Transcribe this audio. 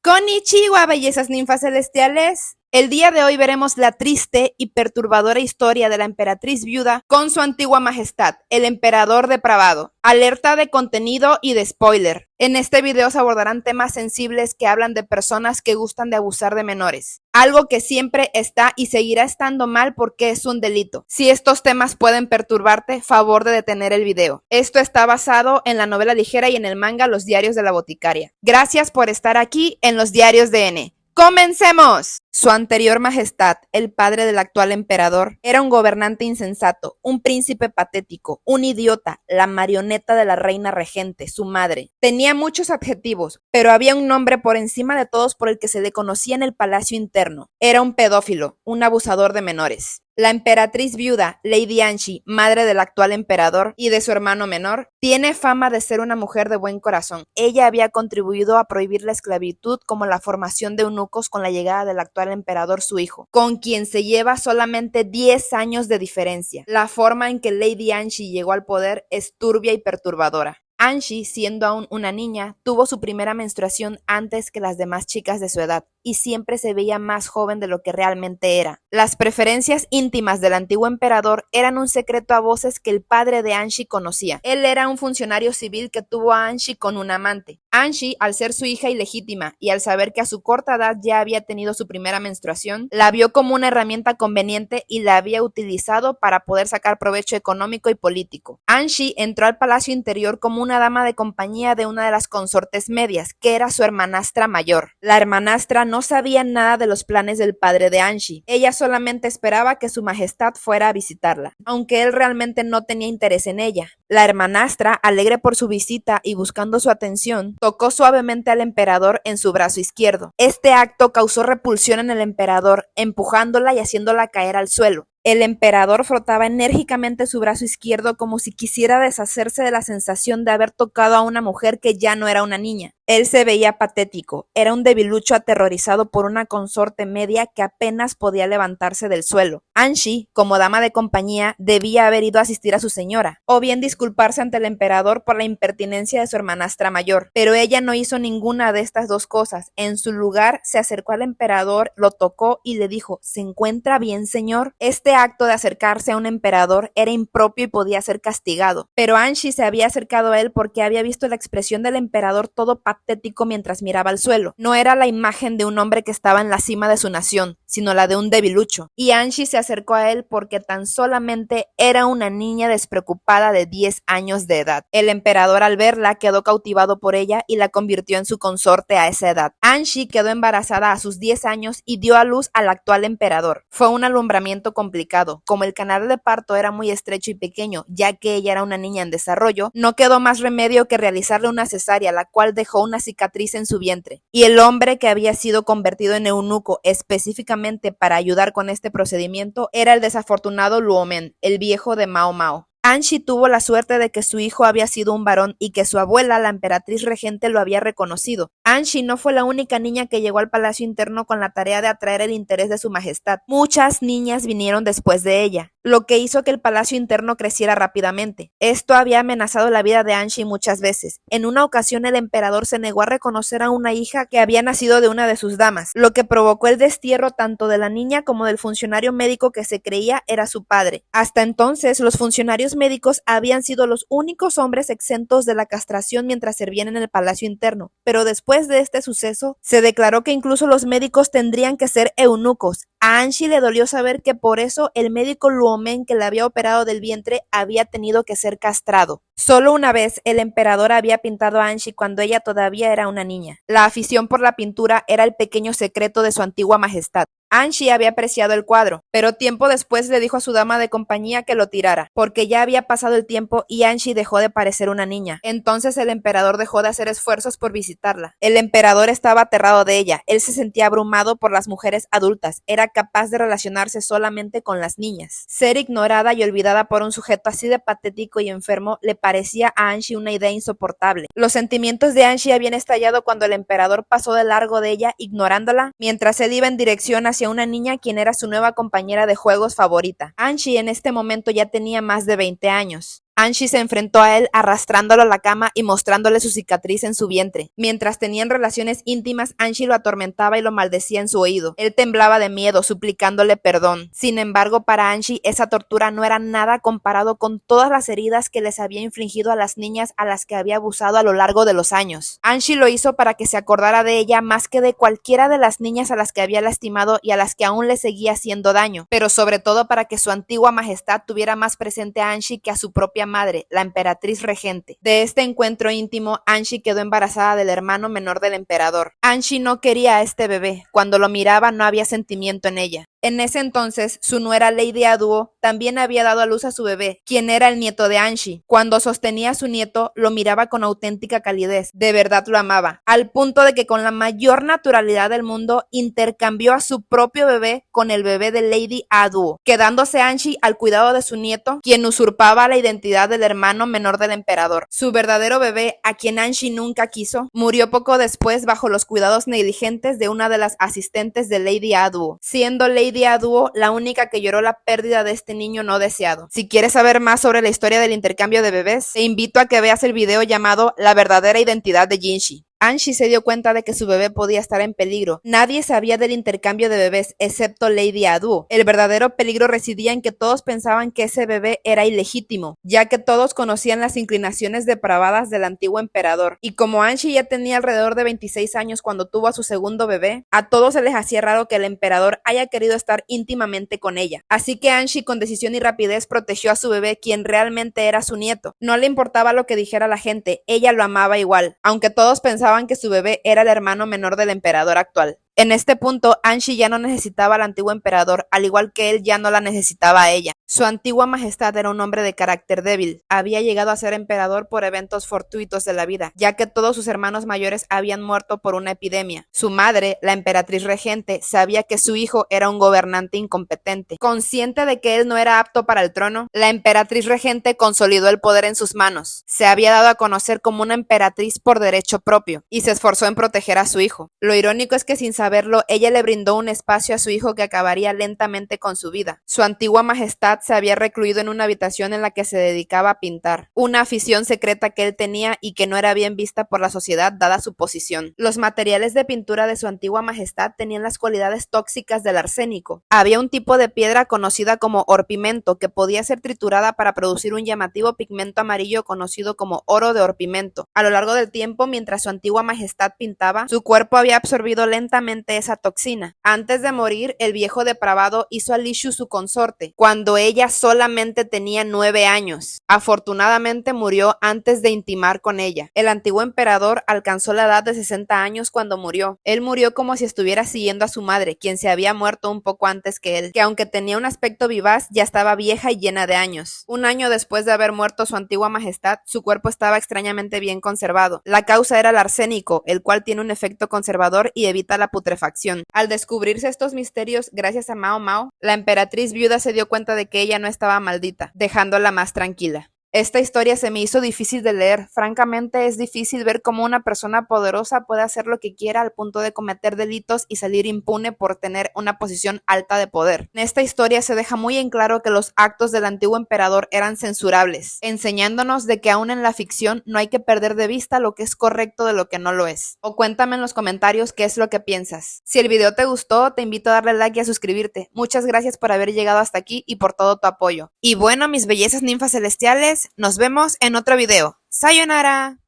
Konnichiwa, bellezas ninfas celestiales. El día de hoy veremos la triste y perturbadora historia de la emperatriz viuda con su antigua majestad, el emperador depravado. Alerta de contenido y de spoiler. En este video se abordarán temas sensibles que hablan de personas que gustan de abusar de menores. Algo que siempre está y seguirá estando mal porque es un delito. Si estos temas pueden perturbarte, favor de detener el video. Esto está basado en la novela ligera y en el manga Los Diarios de la Boticaria. Gracias por estar aquí en Los Diarios de N. ¡Comencemos! Su anterior majestad, el padre del actual emperador, era un gobernante insensato, un príncipe patético, un idiota, la marioneta de la reina regente, su madre. Tenía muchos adjetivos, pero había un nombre por encima de todos por el que se le conocía en el palacio interno. Era un pedófilo, un abusador de menores. La emperatriz viuda, Lady Anshi, madre del actual emperador y de su hermano menor, tiene fama de ser una mujer de buen corazón. Ella había contribuido a prohibir la esclavitud como la formación de eunucos con la llegada del actual emperador su hijo, con quien se lleva solamente 10 años de diferencia. La forma en que Lady Anshi llegó al poder es turbia y perturbadora. Anshi, siendo aún una niña, tuvo su primera menstruación antes que las demás chicas de su edad y siempre se veía más joven de lo que realmente era. Las preferencias íntimas del antiguo emperador eran un secreto a voces que el padre de Anshi conocía. Él era un funcionario civil que tuvo a Anshi con un amante. Anshi, al ser su hija ilegítima y al saber que a su corta edad ya había tenido su primera menstruación, la vio como una herramienta conveniente y la había utilizado para poder sacar provecho económico y político. Anshi entró al palacio interior como una dama de compañía de una de las consortes medias, que era su hermanastra mayor. La hermanastra no sabía nada de los planes del padre de Anshi. Ella solamente esperaba que su majestad fuera a visitarla, aunque él realmente no tenía interés en ella. La hermanastra, alegre por su visita y buscando su atención, tocó suavemente al emperador en su brazo izquierdo. Este acto causó repulsión en el emperador, empujándola y haciéndola caer al suelo. El emperador frotaba enérgicamente su brazo izquierdo como si quisiera deshacerse de la sensación de haber tocado a una mujer que ya no era una niña. Él se veía patético, era un debilucho aterrorizado por una consorte media que apenas podía levantarse del suelo. Anshi, como dama de compañía, debía haber ido a asistir a su señora, o bien disculparse ante el emperador por la impertinencia de su hermanastra mayor, pero ella no hizo ninguna de estas dos cosas. En su lugar, se acercó al emperador, lo tocó y le dijo: ¿Se encuentra bien, señor? Este acto de acercarse a un emperador era impropio y podía ser castigado, pero Anshi se había acercado a él porque había visto la expresión del emperador todo patético mientras miraba al suelo. No era la imagen de un hombre que estaba en la cima de su nación, sino la de un debilucho. Y Anshi se acercó a él porque tan solamente era una niña despreocupada de 10 años de edad. El emperador, al verla, quedó cautivado por ella y la convirtió en su consorte a esa edad. Anshi quedó embarazada a sus 10 años y dio a luz al actual emperador. Fue un alumbramiento complicado. Como el canal de parto era muy estrecho y pequeño, ya que ella era una niña en desarrollo, no quedó más remedio que realizarle una cesárea, la cual dejó una cicatriz en su vientre. Y el hombre que había sido convertido en eunuco específicamente para ayudar con este procedimiento era el desafortunado Luomen, el viejo de Mao Mao. Anshi tuvo la suerte de que su hijo había sido un varón y que su abuela, la emperatriz regente, lo había reconocido. Anshi no fue la única niña que llegó al palacio interno con la tarea de atraer el interés de su majestad. Muchas niñas vinieron después de ella, lo que hizo que el palacio interno creciera rápidamente. Esto había amenazado la vida de Anshi muchas veces. En una ocasión el emperador se negó a reconocer a una hija que había nacido de una de sus damas, lo que provocó el destierro tanto de la niña como del funcionario médico que se creía era su padre. Hasta entonces, los funcionarios médicos habían sido los únicos hombres exentos de la castración mientras servían en el palacio interno, pero después de este suceso, se declaró que incluso los médicos tendrían que ser eunucos. A Anshi le dolió saber que por eso el médico Luomen que le había operado del vientre había tenido que ser castrado. Solo una vez el emperador había pintado a Anshi cuando ella todavía era una niña. La afición por la pintura era el pequeño secreto de su antigua majestad. Anshi había apreciado el cuadro, pero tiempo después le dijo a su dama de compañía que lo tirara, porque ya había pasado el tiempo y Anshi dejó de parecer una niña. Entonces el emperador dejó de hacer esfuerzos por visitarla. El emperador estaba aterrado de ella, él se sentía abrumado por las mujeres adultas, era capaz de relacionarse solamente con las niñas. Ser ignorada y olvidada por un sujeto así de patético y enfermo le parecía a Anshi una idea insoportable. Los sentimientos de Anshi habían estallado cuando el emperador pasó de largo de ella, ignorándola, mientras él iba en dirección hacia una niña quien era su nueva compañera de juegos favorita. Anshi en este momento ya tenía más de 20 años. Anshi se enfrentó a él arrastrándolo a la cama y mostrándole su cicatriz en su vientre. Mientras tenían relaciones íntimas, Anshi lo atormentaba y lo maldecía en su oído. Él temblaba de miedo, suplicándole perdón. Sin embargo, para Anshi, esa tortura no era nada comparado con todas las heridas que les había infligido a las niñas a las que había abusado a lo largo de los años. Anshi lo hizo para que se acordara de ella más que de cualquiera de las niñas a las que había lastimado y a las que aún le seguía haciendo daño, pero sobre todo para que su antigua majestad tuviera más presente a Anshi que a su propia madre, la emperatriz regente. De este encuentro íntimo, Anshi quedó embarazada del hermano menor del emperador. Anshi no quería a este bebé. Cuando lo miraba no había sentimiento en ella. En ese entonces, su nuera Lady Aduo también había dado a luz a su bebé, quien era el nieto de Anshi. Cuando sostenía a su nieto, lo miraba con auténtica calidez. De verdad lo amaba, al punto de que con la mayor naturalidad del mundo intercambió a su propio bebé con el bebé de Lady Aduo, quedándose Anshi al cuidado de su nieto, quien usurpaba la identidad del hermano menor del emperador. Su verdadero bebé, a quien Anshi nunca quiso, murió poco después bajo los cuidados negligentes de una de las asistentes de Lady Aduo, siendo Lady Aduo la única que lloró la pérdida de este niño no deseado. Si quieres saber más sobre la historia del intercambio de bebés, te invito a que veas el video llamado La verdadera identidad de Jinshi. Anshi se dio cuenta de que su bebé podía estar en peligro. Nadie sabía del intercambio de bebés excepto Lady Aduo. El verdadero peligro residía en que todos pensaban que ese bebé era ilegítimo, ya que todos conocían las inclinaciones depravadas del antiguo emperador. Y como Anshi ya tenía alrededor de 26 años cuando tuvo a su segundo bebé, a todos se les hacía raro que el emperador haya querido estar íntimamente con ella. Así que Anshi con decisión y rapidez protegió a su bebé, quien realmente era su nieto. No le importaba lo que dijera la gente, ella lo amaba igual, aunque todos pensaban que su bebé era el hermano menor del emperador actual. En este punto, Anshi ya no necesitaba al antiguo emperador, al igual que él ya no la necesitaba a ella. Su antigua majestad era un hombre de carácter débil. Había llegado a ser emperador por eventos fortuitos de la vida, ya que todos sus hermanos mayores habían muerto por una epidemia. Su madre, la emperatriz regente, sabía que su hijo era un gobernante incompetente. Consciente de que él no era apto para el trono, la emperatriz regente consolidó el poder en sus manos. Se había dado a conocer como una emperatriz por derecho propio, y se esforzó en proteger a su hijo. Lo irónico es que sin saberlo, ella le brindó un espacio a su hijo que acabaría lentamente con su vida. Su antigua majestad se había recluido en una habitación en la que se dedicaba a pintar, una afición secreta que él tenía y que no era bien vista por la sociedad dada su posición. Los materiales de pintura de su antigua majestad tenían las cualidades tóxicas del arsénico. Había un tipo de piedra conocida como orpimento que podía ser triturada para producir un llamativo pigmento amarillo conocido como oro de orpimento. A lo largo del tiempo, mientras su antigua majestad pintaba, su cuerpo había absorbido lentamente esa toxina. Antes de morir, el viejo depravado hizo a Lishu su consorte, cuando ella solamente tenía 9 años. Afortunadamente murió antes de intimar con ella. El antiguo emperador alcanzó la edad de 60 años cuando murió. Él murió como si estuviera siguiendo a su madre, quien se había muerto un poco antes que él, que aunque tenía un aspecto vivaz, ya estaba vieja y llena de años. Un año después de haber muerto su antigua majestad, su cuerpo estaba extrañamente bien conservado. La causa era el arsénico, el cual tiene un efecto conservador y evita la putrefacción. Al descubrirse estos misterios gracias a Mao Mao, la emperatriz viuda se dio cuenta de que ella no estaba maldita, dejándola más tranquila. Esta historia se me hizo difícil de leer. Francamente, es difícil ver cómo una persona poderosa puede hacer lo que quiera al punto de cometer delitos y salir impune por tener una posición alta de poder. En esta historia se deja muy en claro que los actos del antiguo emperador eran censurables, enseñándonos de que aún en la ficción no hay que perder de vista lo que es correcto de lo que no lo es. O cuéntame en los comentarios qué es lo que piensas. Si el video te gustó, te invito a darle like y a suscribirte. Muchas gracias por haber llegado hasta aquí y por todo tu apoyo. Y bueno, mis bellezas ninfas celestiales, nos vemos en otro video. ¡Sayonara!